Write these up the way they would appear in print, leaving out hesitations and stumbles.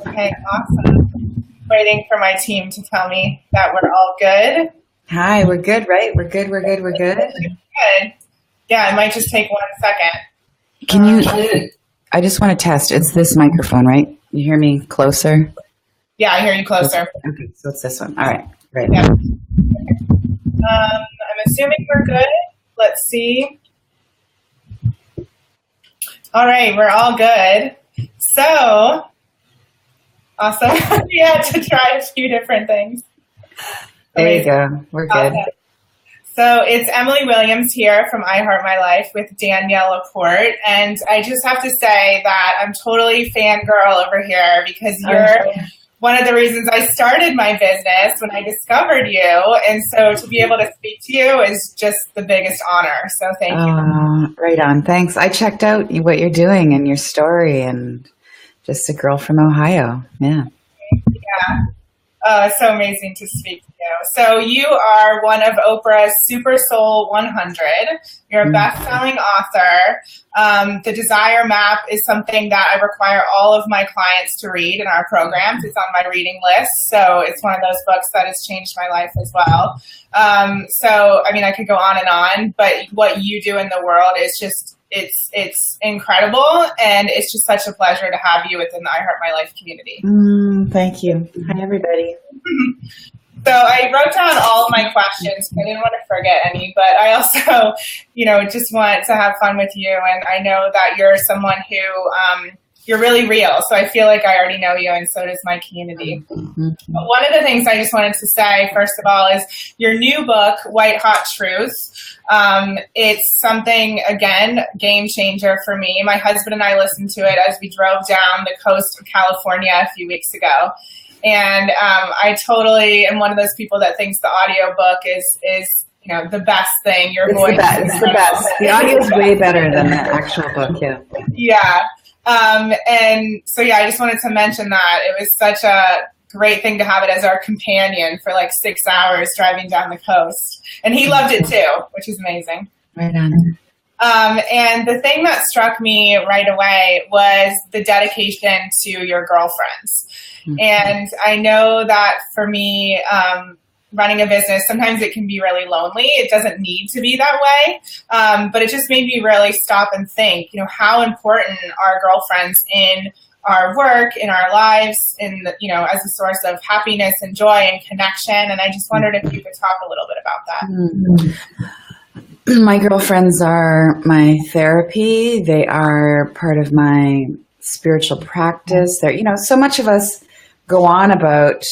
Okay, awesome. Waiting for my team to tell me that we're all good. Hi, we're good, right? We're good. Good. Yeah, it might just take 1 second. Can you, I just want to test. It's this microphone, right? You hear me closer? Yeah, I hear you closer. Okay, so it's this one. All right, great. Yeah. I'm assuming we're good. Let's see. All right, we're all good. So, awesome. We had to try a few different things. There you go. We're good. Awesome. So it's Emily Williams here from I Heart My Life with Danielle LaPorte. And I just have to say that I'm totally fangirl over here because you're one of the reasons I started my business when I discovered you. And so to be able to speak to you is just the biggest honor. So thank you. Right on. Thanks. I checked out what you're doing and your story, and just a girl from Ohio. Yeah. Yeah. It's so amazing to speak to you. So you are one of Oprah's SuperSoul 100. You're a best-selling author. The Desire Map is something that I require all of my clients to read in our programs. It's on my reading list. So it's one of those books that has changed my life as well. So, I mean, I could go on and on, but what you do in the world is just, it's incredible, and it's just such a pleasure to have you within the I Heart My Life community. Thank you. Hi, everybody. So I wrote down all of my questions. I didn't want to forget any, but I also, just want to have fun with you. And I know that you're someone who, you're really real. So I feel like I already know you, and so does my community. But one of the things I just wanted to say, first of all, is your new book, White Hot Truth. It's something, again, game changer for me. My husband and I listened to it as we drove down the coast of California a few weeks ago. And I totally am one of those people that thinks the audiobook is the best thing. Your voice. It's the best. The audio is way better than the actual book. Yeah. Yeah. And so, I just wanted to mention that it was such a great thing to have it as our companion for like 6 hours driving down the coast. And he loved it too, which is amazing. Right on. And the thing that struck me right away was the dedication to your girlfriends. And I know that for me, running a business, sometimes it can be really lonely. It doesn't need to be that way. But it just made me really stop and think, how important are girlfriends in our work, in our lives, as a source of happiness and joy and connection. And I just wondered if you could talk a little bit about that. My girlfriends are my therapy. They are part of my spiritual practice. They're, so much of us go on about,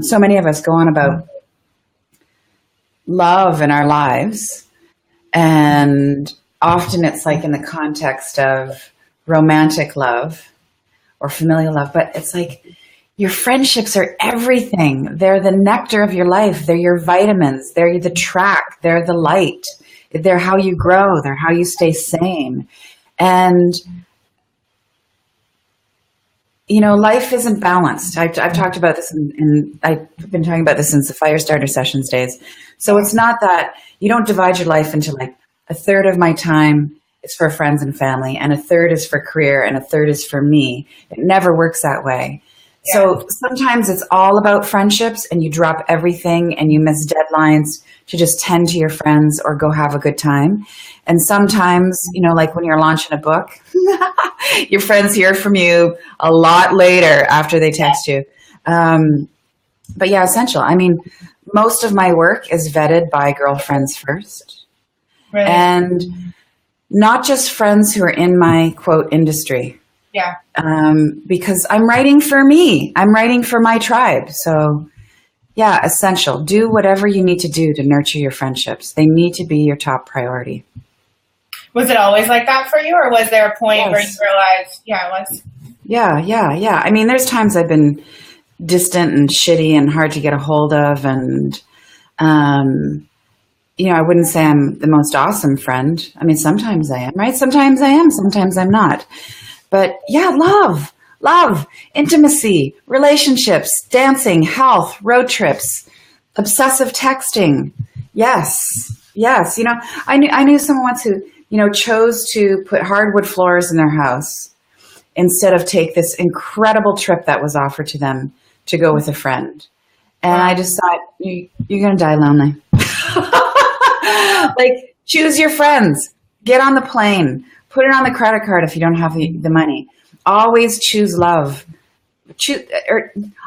so many of us go on about love in our lives. And often it's like in the context of romantic love or familial love, but it's like your friendships are everything. They're the nectar of your life. They're your vitamins. They're the track. They're the light. They're how you grow. They're how you stay sane. And life isn't balanced. I've talked about this and I've been talking about this since the Firestarter Sessions days. So it's not that you don't divide your life into like a third of my time is for friends and family, and a third is for career, and a third is for me. It never works that way. Yeah. So sometimes it's all about friendships, and you drop everything and you miss deadlines to just tend to your friends or go have a good time. And sometimes, like when you're launching a book, your friends hear from you a lot later after they text you. But yeah, essential. I mean, most of my work is vetted by girlfriends first. Right. And not just friends who are in my quote industry. Yeah. Because I'm writing for me. I'm writing for my tribe. So yeah, essential. Do whatever you need to do to nurture your friendships. They need to be your top priority. Was it always like that for you, or was there a point where you realized, it was? Yeah. I mean, there's times I've been distant and shitty and hard to get a hold of. And, I wouldn't say I'm the most awesome friend. I mean, sometimes I am, right? Sometimes I am, sometimes I'm not. But yeah, love, intimacy, relationships, dancing, health, road trips, obsessive texting. Yes. I knew someone once who, chose to put hardwood floors in their house instead of take this incredible trip that was offered to them to go with a friend. And I just thought, you're going to die lonely. Like, choose your friends. Get on the plane. Put it on the credit card if you don't have the money. Always choose love.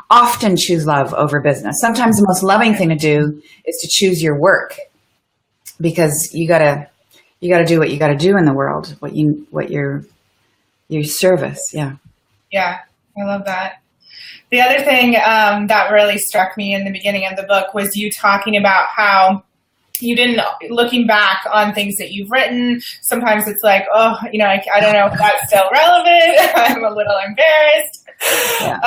Often choose love over business. Sometimes the most loving thing to do is to choose your work, because you gotta do what you gotta do in the world. What your service. Yeah. Yeah, I love that. The other thing that really struck me in the beginning of the book was you talking about how you didn't, looking back on things that you've written, sometimes it's like, oh, I don't know if that's still relevant. I'm a little embarrassed. Yeah.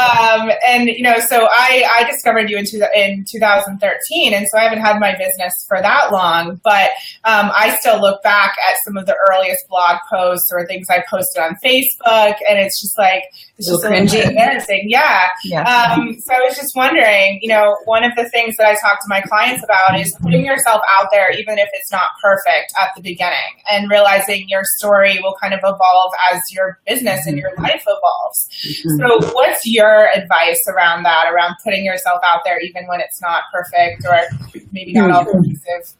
So I discovered you in 2013, and so I haven't had my business for that long, but I still look back at some of the earliest blog posts or things I posted on Facebook, and it's just like, it's just a little embarrassing. Yeah. So I was just wondering, one of the things that I talk to my clients about is putting yourself out there, even if it's not perfect at the beginning, and realizing your story will kind of evolve as your business and your life evolves. So what's your advice around that, around putting yourself out there even when it's not perfect or maybe not all cohesive?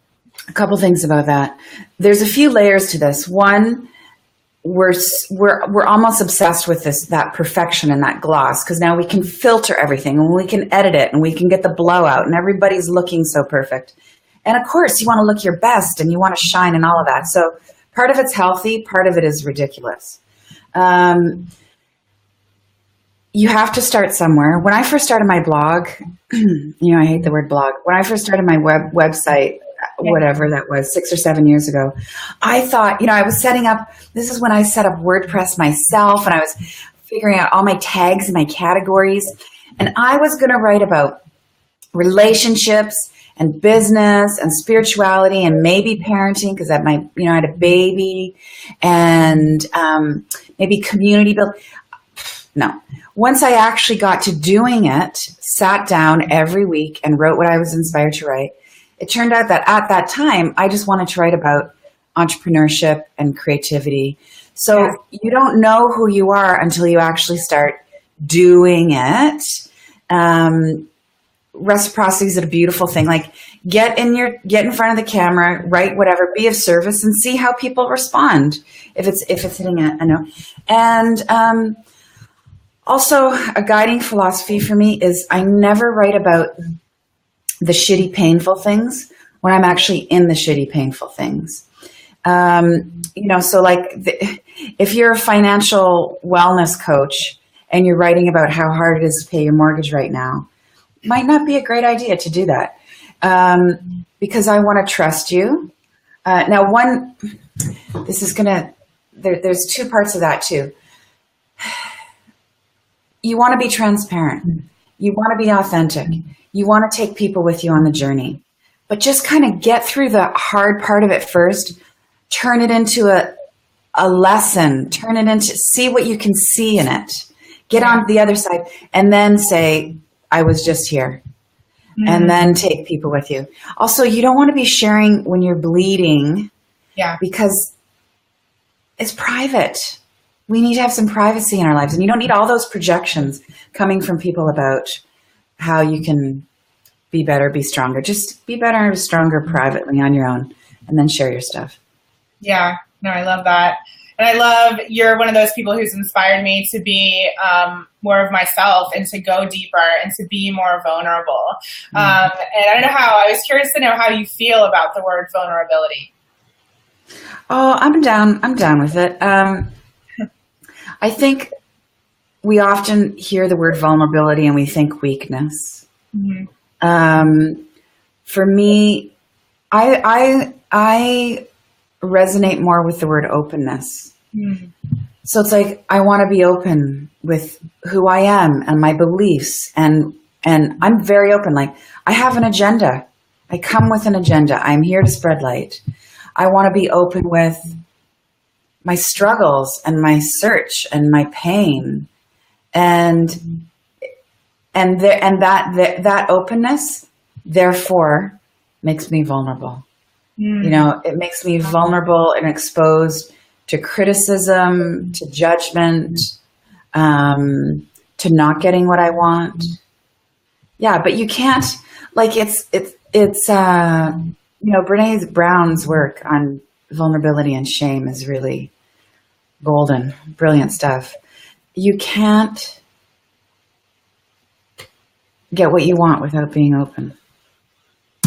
A couple things about that. There's a few layers to this. One, we're almost obsessed with that perfection and that gloss, because now we can filter everything and we can edit it and we can get the blowout and everybody's looking so perfect. And of course you want to look your best and you want to shine and all of that. So part of it's healthy, part of it is ridiculous. You have to start somewhere. When I first started my blog, I hate the word blog. When I first started my website, whatever that was, 6 or 7 years ago, I thought, I was setting up, this is when I set up WordPress myself, and I was figuring out all my tags and my categories. And I was going to write about relationships and business and spirituality and maybe parenting, because I had a baby, and maybe community build. No. Once I actually got to doing it, sat down every week and wrote what I was inspired to write, it turned out that at that time, I just wanted to write about entrepreneurship and creativity. So you don't know who you are until you actually start doing it. Reciprocity is a beautiful thing. Like, get in front of the camera, write whatever, be of service, and see how people respond. If it's hitting a no. And also, a guiding philosophy for me is I never write about the shitty, painful things when I'm actually in the shitty, painful things. So like if you're a financial wellness coach and you're writing about how hard it is to pay your mortgage right now, it might not be a great idea to do that, because I want to trust you. There's two parts of that too. You want to be transparent. You want to be authentic. You want to take people with you on the journey, but just kind of get through the hard part of it first. Turn it into a lesson. See what you can see in it. Get on the other side, and then say, I was just here. Mm-hmm. And then take people with you. Also, you don't want to be sharing when you're bleeding, because it's private. We need to have some privacy in our lives, and you don't need all those projections coming from people about how you can be better, be stronger. Just be better and stronger privately on your own, and then share your stuff. Yeah, no, I love that. And I love, you're one of those people who's inspired me to be more of myself and to go deeper and to be more vulnerable. And I was curious to know how you feel about the word vulnerability. Oh, I'm down with it. I think we often hear the word vulnerability and we think weakness. Mm-hmm. For me, I resonate more with the word openness. Mm-hmm. So it's like, I want to be open with who I am and my beliefs. And I'm very open. Like, I have an agenda. I come with an agenda. I'm here to spread light. I want to be open with my struggles and my search and my pain, and that openness therefore makes me vulnerable. It makes me vulnerable and exposed to criticism, to judgment, to not getting what I want. Yeah, but you can't, like, it's Brene Brown's work on vulnerability and shame is really golden, brilliant stuff. You can't get what you want without being open.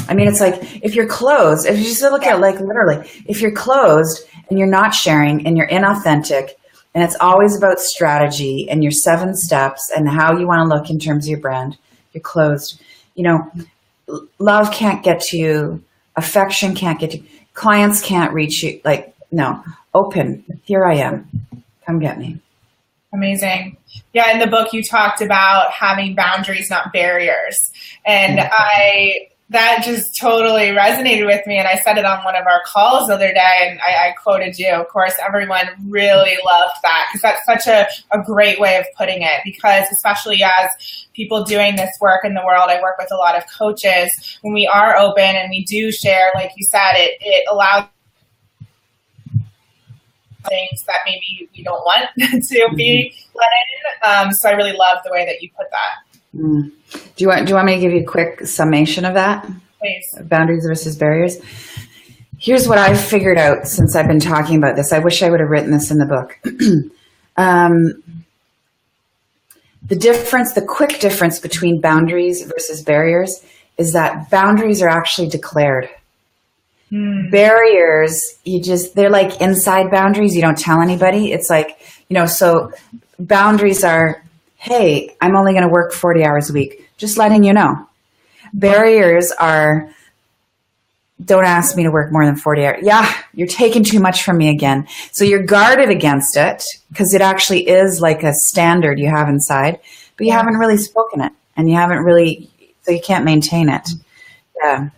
I mean, it's like if you're closed, if you just look at like literally, if you're closed and you're not sharing and you're inauthentic and it's always about strategy and your 7 steps and how you want to look in terms of your brand, you're closed. Love can't get to you. Affection can't get to you. Clients can't reach you. Like, no, open. Here I am. Come get me. Amazing. Yeah, in the book you talked about having boundaries, not barriers. And that just totally resonated with me. And I said it on one of our calls the other day, and I quoted you. Of course, everyone really loved that because that's such a great way of putting it. Because especially as people doing this work in the world, I work with a lot of coaches. When we are open and we do share, like you said, it allows things that maybe we don't want to be let in. So I really love the way that you put that. Mm. Do you want me to give you a quick summation of that? Please. Boundaries versus barriers. Here's what I've figured out since I've been talking about this. I wish I would have written this in the book. The quick difference between boundaries versus barriers is that boundaries are actually declared. Barriers, they're like inside boundaries. You don't tell anybody. It's like, so boundaries are, hey, I'm only going to work 40 hours a week. Just letting you know. Barriers are, don't ask me to work more than 40 hours. Yeah, you're taking too much from me again. So you're guarded against it because it actually is like a standard you have inside, but you haven't really spoken it and you haven't really, so you can't maintain it. Yeah.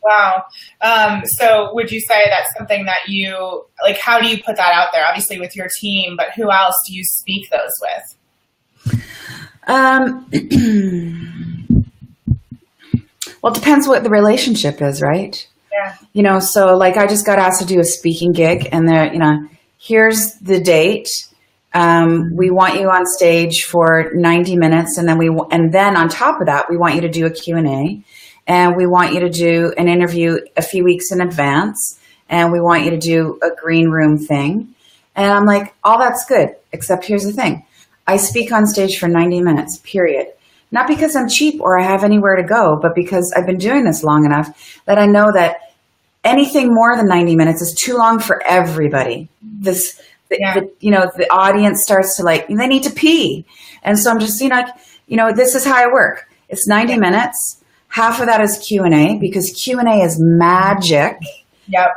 Wow. So would you say that's something that you, like, how do you put that out there? Obviously with your team, but who else do you speak those with? Well, it depends what the relationship is, right? Yeah. So like I just got asked to do a speaking gig and there, here's the date. We want you on stage for 90 minutes. And then on top of that, we want you to do a Q&A. And we want you to do an interview a few weeks in advance. And we want you to do a green room thing. And I'm like, all that's good, except here's the thing. I speak on stage for 90 minutes, period. Not because I'm cheap or I have anywhere to go, but because I've been doing this long enough that I know that anything more than 90 minutes is too long for everybody. The audience starts to they need to pee. And so I'm just, this is how I work. It's 90 minutes. Half of that is Q&A because Q&A is magic. Yep.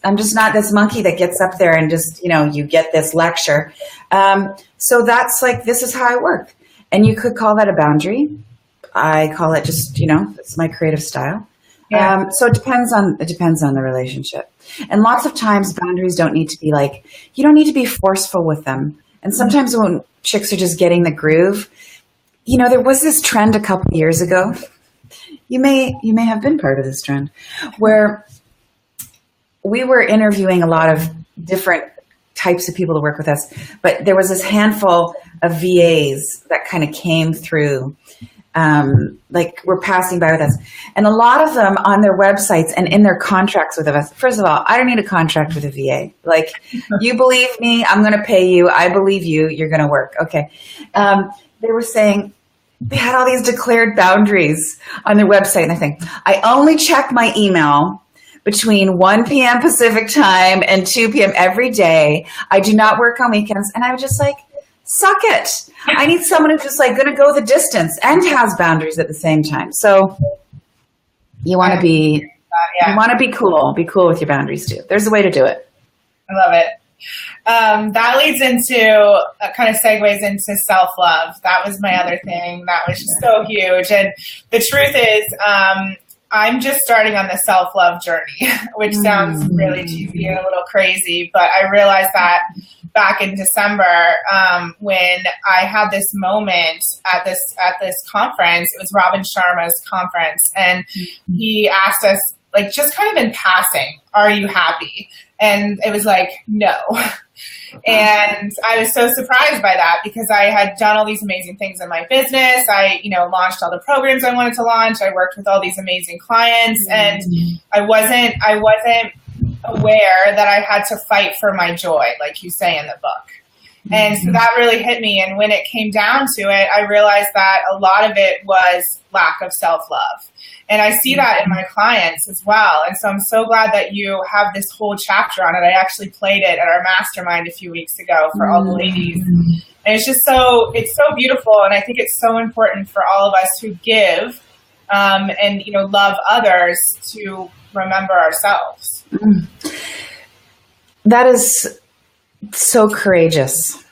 I'm just not this monkey that gets up there and just, you get this lecture. So that's this is how I work. And you could call that a boundary. I call it just, it's my creative style. Yeah. So it depends on the relationship. And lots of times boundaries don't need to be you don't need to be forceful with them. And sometimes when chicks are just getting the groove, there was this trend a couple of years ago. You may have been part of this trend where we were interviewing a lot of different types of people to work with us, but there was this handful of VAs that kind of came through, were passing by with us. And a lot of them on their websites and in their contracts with us. First of all, I don't need a contract with a VA. You believe me, I'm going to pay you. I believe you, you're going to work. Okay. They were saying, they had all these declared boundaries on their website. And I think, I only check my email between 1 p.m. Pacific time and 2 p.m. every day. I do not work on weekends. And I was just suck it. I need someone who's just going to go the distance and has boundaries at the same time. So you want to be, cool. Be cool with your boundaries too. There's a way to do it. I love it. That leads into kind of segues into self-love. That was my other thing. That was just so huge. And the truth is, I'm just starting on the self-love journey, which sounds really cheesy and a little crazy, but I realized that back in December, when I had this moment at this conference. It was Robin Sharma's conference, and he asked us, like just kind of in passing, are you happy? And it was like, no. And I was so surprised by that because I had done all these amazing things in my business. I, launched all the programs I wanted to launch. I worked with all these amazing clients, and I wasn't aware that I had to fight for my joy, like you say in the book. And so that really hit me. And when it came down to it, I realized that a lot of it was lack of self-love. And I see that in my clients as well. And so I'm so glad that you have this whole chapter on it. I actually played it at our mastermind a few weeks ago for all the ladies. And it's just it's so beautiful. And I think it's so important for all of us who give and, love others to remember ourselves. That is so courageous,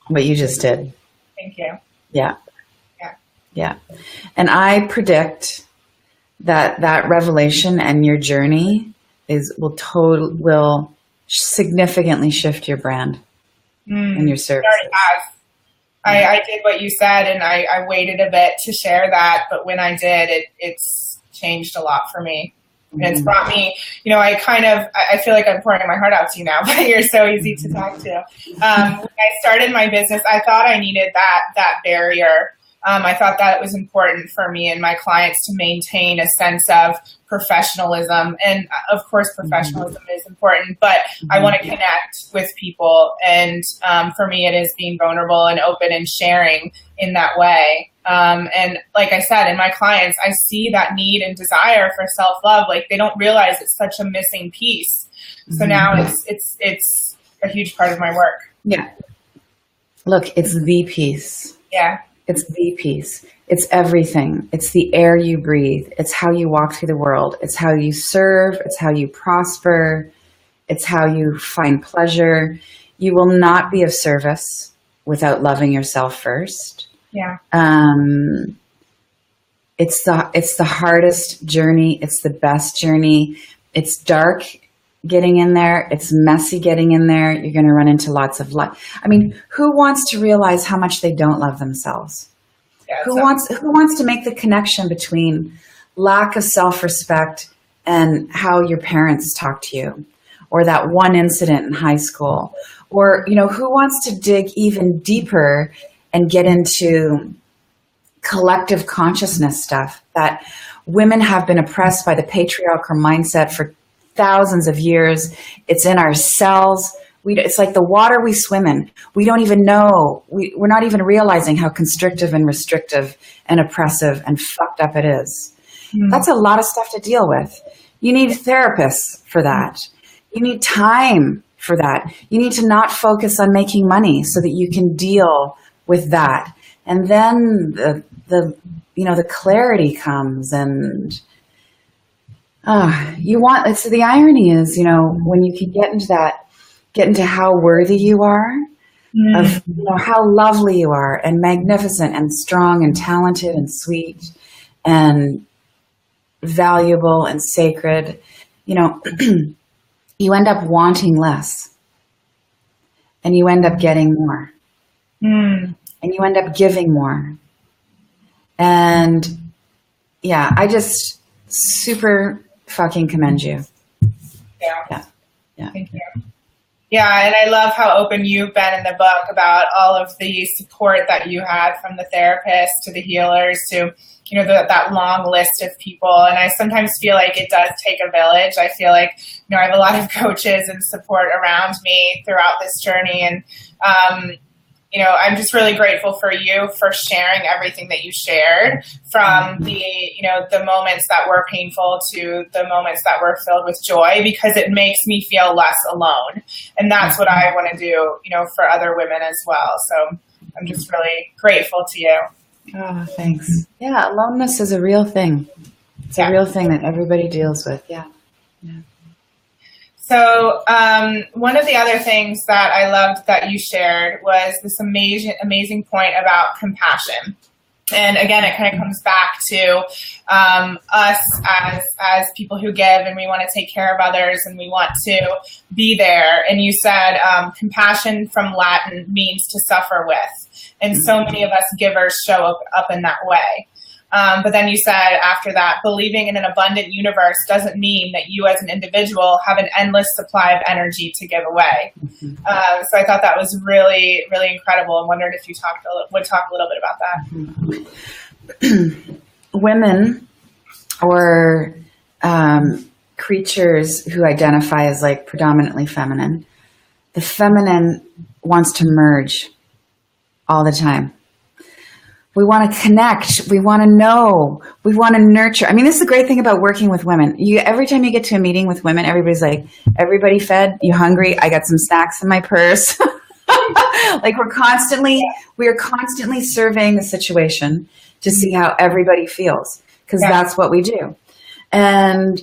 what you just did. Thank you. Yeah. And I predict that revelation and your journey will significantly shift your brand and your service. It already has. I did what you said, and I waited a bit to share that, but when I did, it's changed a lot for me. And it's brought me, I feel like I'm pouring my heart out to you now, but you're so easy to talk to. When I started my business, I thought I needed that barrier. I thought that it was important for me and my clients to maintain a sense of professionalism. And of course, professionalism is important, but I want to connect with people. And for me, it is being vulnerable and open and sharing in that way. And like I said, in my clients, I see that need and desire for self-love. Like they don't realize it's such a missing piece. So now it's a huge part of my work. Yeah. Look, it's the piece. Yeah. It's the piece. It's everything. It's the air you breathe. It's how you walk through the world. It's how you serve. It's how you prosper. It's how you find pleasure. You will not be of service without loving yourself first. Yeah. It's the hardest journey. It's the best journey. It's dark getting in there. It's messy getting in there. You're going to run into lots of life. I mean, who wants to realize how much they don't love themselves? Yeah, who wants to make the connection between lack of self-respect and how your parents talk to you, or that one incident in high school, or, who wants to dig even deeper and get into collective consciousness stuff that women have been oppressed by the patriarchal mindset for thousands of years. It's in our cells. It's like the water we swim in. We don't even know. We're not even realizing how constrictive and restrictive and oppressive and fucked up it is. That's a lot of stuff to deal with. You need therapists for that. You need time for that. You need to not focus on making money so that you can deal with that. And then the clarity comes, and so the irony is, when you can get into how worthy you are, of how lovely you are, and magnificent and strong and talented and sweet and valuable and sacred, you end up wanting less, and you end up getting more, and you end up giving more. And yeah, I just super fucking commend you. Yeah. Thank you. Yeah, and I love how open you've been in the book about all of the support that you had from the therapist to the healers to, that long list of people. And I sometimes feel like it does take a village. I feel like, I have a lot of coaches and support around me throughout this journey. And, I'm just really grateful for you for sharing everything that you shared, from the moments that were painful to the moments that were filled with joy, because it makes me feel less alone. And that's what I want to do, for other women as well. So I'm just really grateful to you. Oh, thanks. Yeah. Aloneness is a real thing. It's a real thing that everybody deals with. Yeah. So one of the other things that I loved that you shared was this amazing point about compassion. And again, it kind of comes back to us as people who give, and we want to take care of others, and we want to be there. And you said compassion from Latin means to suffer with. And so many of us givers show up in that way. But then you said after that, believing in an abundant universe doesn't mean that you as an individual have an endless supply of energy to give away. So I thought that was really, really incredible, and wondered if you would talk a little bit about that. Women or creatures who identify as like predominantly feminine, the feminine wants to merge all the time. We want to connect. We want to know. We want to nurture. I mean, this is the great thing about working with women. Every time you get to a meeting with women, everybody's like, everybody fed? You hungry? I got some snacks in my purse. Like we are constantly surveying the situation to see how everybody feels, because that's what we do. And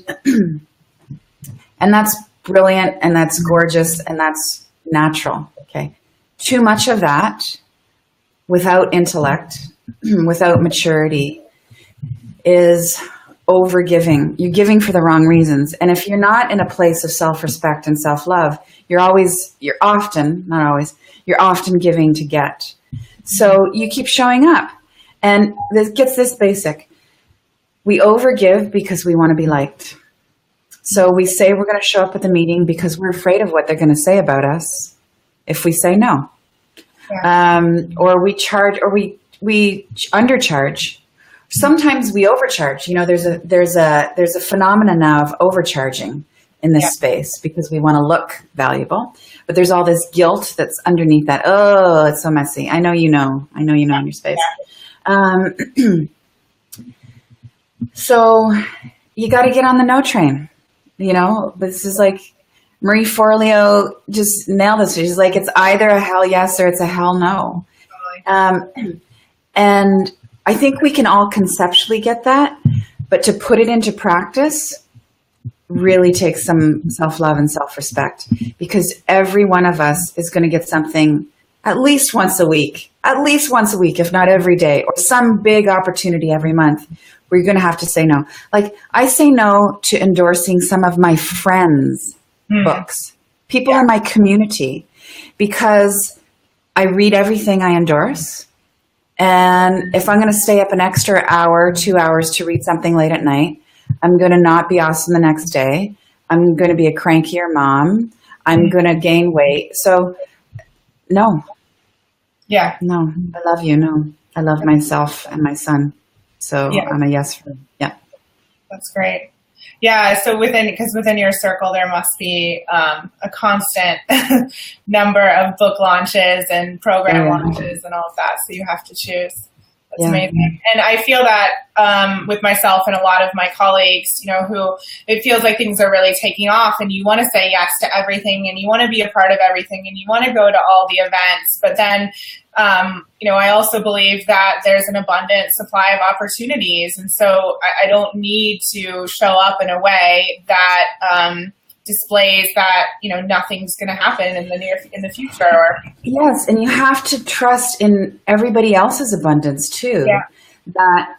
that's brilliant, and that's gorgeous, and that's natural. Okay. Too much of that without intellect, without maturity, is overgiving. You're giving for the wrong reasons. And if you're not in a place of self-respect and self-love, you're often giving to get. So you keep showing up. And this gets this basic. We overgive because we want to be liked. So we say we're going to show up at the meeting because we're afraid of what they're going to say about us if we say no. Yeah. Or we charge, or we undercharge. Sometimes we overcharge. You know, there's a phenomenon now of overcharging in this space because we want to look valuable. But there's all this guilt that's underneath that. Oh, it's so messy. I know you know in your space. Yeah. So you got to get on the no train. You know, this is like Marie Forleo just nailed this. She's like, it's either a hell yes or it's a hell no. And I think we can all conceptually get that, but to put it into practice really takes some self-love and self-respect, because every one of us is going to get something at least once a week, if not every day, or some big opportunity every month where you're going to have to say no. Like I say no to endorsing some of my friends' books, people in my community, because I read everything I endorse. And if I'm going to stay up an extra hour, 2 hours to read something late at night, I'm going to not be awesome the next day. I'm going to be a crankier mom. I'm going to gain weight. So no. Yeah. No, I love you. No, I love myself and my son. So I'm a yes for him. Yeah. That's great. Yeah. So within your circle, there must be a constant number of book launches and program launches and all of that. So you have to choose. That's amazing. And I feel that with myself and a lot of my colleagues, you know, who it feels like things are really taking off and you want to say yes to everything and you want to be a part of everything and you want to go to all the events. But then, you know, I also believe that there's an abundant supply of opportunities. And so I don't need to show up in a way that displays that, you know, nothing's going to happen in the future. Yes, and you have to trust in everybody else's abundance too. Yeah. That,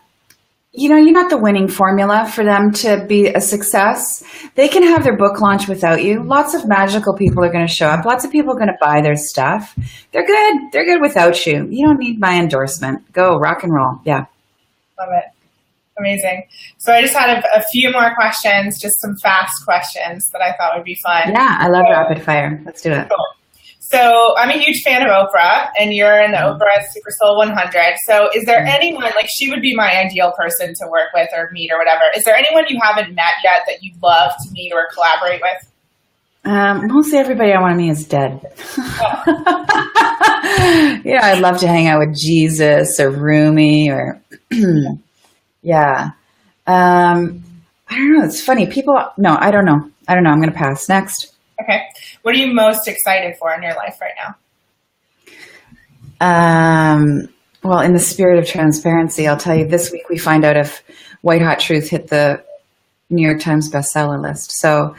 you know, you're not the winning formula for them to be a success. They can have their book launch without you. Lots of magical people are going to show up. Lots of people are going to buy their stuff. They're good. They're good without you. You don't need my endorsement. Go rock and roll. Yeah. Love it. Amazing. So I just had a few more questions, just some fast questions that I thought would be fun. Yeah, I love rapid fire. Let's do it. Cool. So I'm a huge fan of Oprah, and you're in the Oprah SuperSoul 100. So is there anyone, like she would be my ideal person to work with or meet or whatever. Is there anyone you haven't met yet that you'd love to meet or collaborate with? Mostly everybody I want to meet is dead. Yeah, I'd love to hang out with Jesus or Rumi or... Yeah. I don't know. It's funny. No, I don't know. I'm going to pass. Next. Okay. What are you most excited for in your life right now? Well, in the spirit of transparency, I'll tell you this week we find out if White Hot Truth hit the New York Times bestseller list. So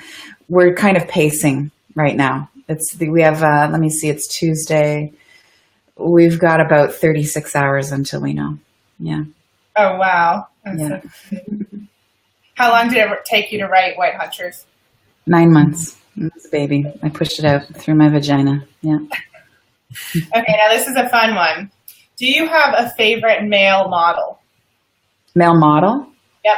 we're kind of pacing right now. We have, let me see, it's Tuesday. We've got about 36 hours until we know. Yeah. Oh, wow. Yeah. How long did it take you to write White Hot Truth? 9 months. It was a baby. I pushed it out through my vagina. Yeah. Okay, now this is a fun one. Do you have a favorite male model? Male model? Yep.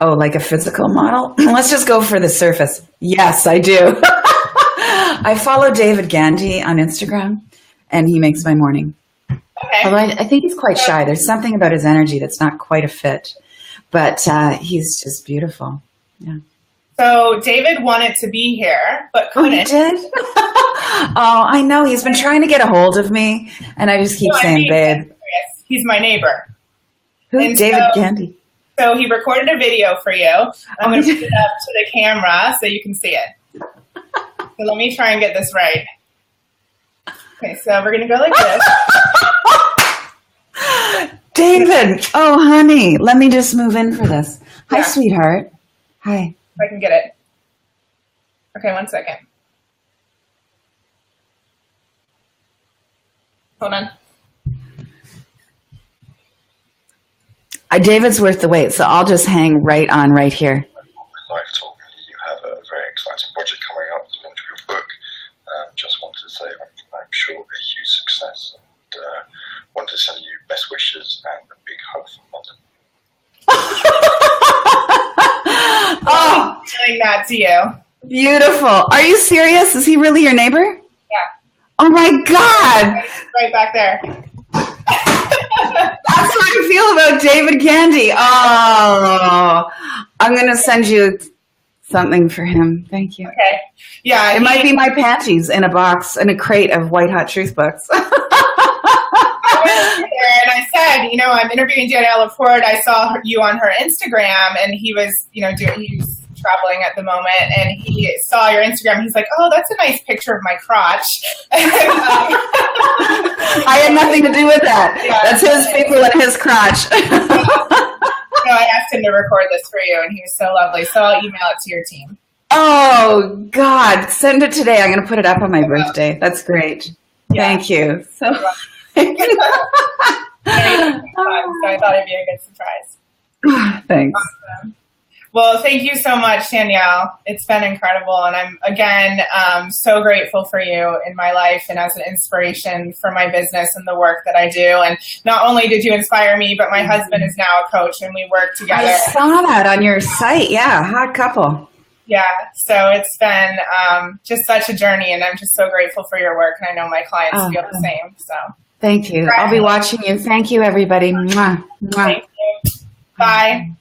Oh, like a physical model? Let's just go for the surface. Yes, I do. I follow David Gandy on Instagram, and he makes my morning. Okay. Although I think he's quite shy. There's something about his energy that's not quite a fit, but he's just beautiful. Yeah. So David wanted to be here, but couldn't. Oh, he did? Oh, I know. He's been trying to get a hold of me, and I just keep saying, babe. He's my neighbor. Who? David Gandy. So he recorded a video for you. I'm going to put it up to the camera so you can see it. So let me try and get this right. Okay, so we're going to go like this. David, oh, honey, let me just move in for this. Hi, Yeah. sweetheart. Hi. If I can get it. Okay, 1 second. Hold on. David's worth the wait, so I'll just hang right here. Life Talk. You have a very exciting project coming up, the launch of your book. Just wanted to say I'm sure a huge success, and wanted to send you best wishes and a big hug from London. Oh, Doing that to you. beautiful. Are you serious? Is he really your neighbor? Yeah. Oh my God. Right back there. That's how I feel about David Gandy. Oh, I'm going to send you something for him. Thank you. Okay. Yeah. It might be my panties in a box, in a crate of White Hot Truth books. I went there and I said, you know, I'm interviewing Danielle LaPorte. I saw you on her Instagram, and he was, you know, he's traveling at the moment, and he saw your Instagram. He's like, oh, that's a nice picture of my crotch. I had nothing to do with that. Yeah. That's his people and his crotch. No, I asked him to record this for you, and he was so lovely. So I'll email it to your team. Oh, God. Send it today. I'm going to put it up on my birthday. That's great. Yeah. Thank you. So, So I thought it'd be a good surprise. thanks. Awesome. Well, thank you so much, Danielle. It's been incredible. And I'm, again, so grateful for you in my life and as an inspiration for my business and the work that I do. And not only did you inspire me, but my husband is now a coach, and we work together. I saw that on your site. Yeah, hot couple. Yeah. So it's been just such a journey, and I'm just so grateful for your work. And I know my clients feel the same. So thank you. I'll be watching you. Thank you, everybody. Mwah. Mwah. thank you. Bye.